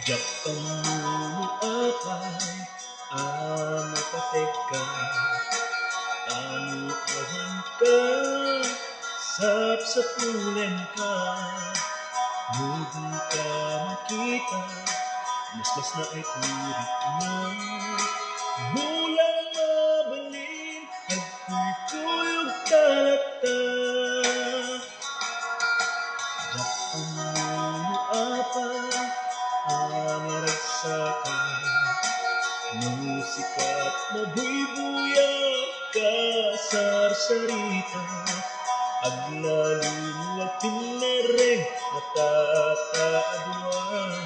Japanunu apay amo pateka tamu awan ka sapsapulen ka hindi ka makita mas na ay turik na mulang mabalin nagpupuyog talata Japanunu apay naragsakan musikat mabuybuyak kasarsarita aglaluluwag tinere natataadwan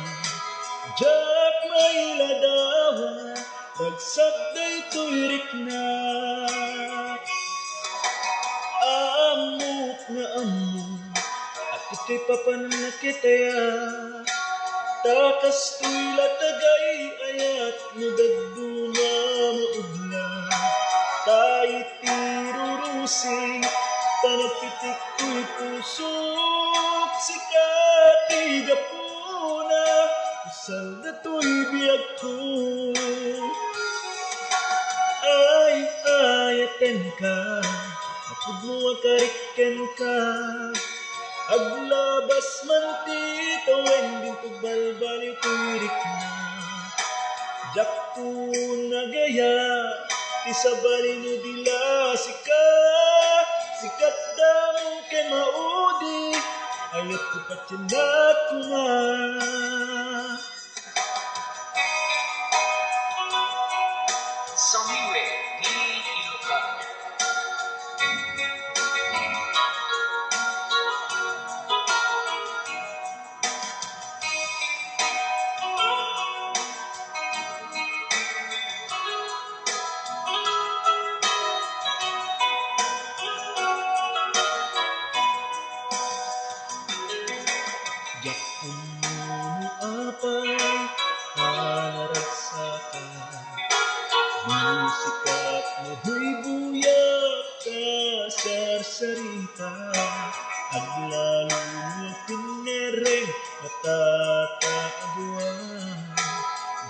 jak may ladawan ragsak daytoy rikna amok na amok at ika'y papanakitaya takas tuy latagay ayat nudagduma maugla tayo tirurusing panapitik tuy pusok sikati gapuna usal na tuy biyag ko ay ayaten ka apod mo akariken ka aglabas man tito wending pagbalbali tuirik na jakto nagaya isabali no dila sikat damo ken maudi ayat ko patinak ko nga Samire di Ilocano. Japanunu apay naragsakan musikat mabuybuyak kasarsarita aglaluluwag tinere natataadwan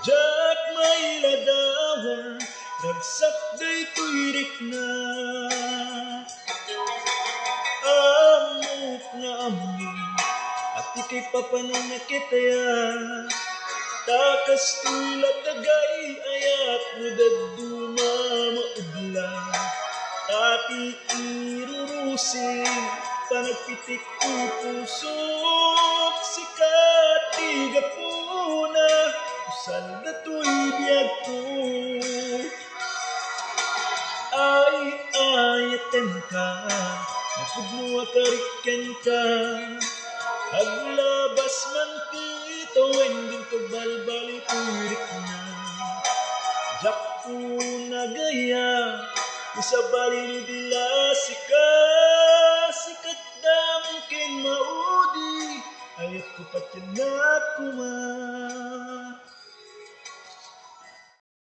jak may ladawan ragsak daytoy rikna amok nga amok at ika'y papananakitaya takas tuy latagay ayat nudagduma maugla tati irurusing panagpitik pusok sikati gapuna usal na tuy biyag ko ay ayaten ka napudno akariken ka aglabas man tito wending pagbalbali turik na jakto nagaya isabali no dila sikat damo ken maudi ayat ko patinak kuma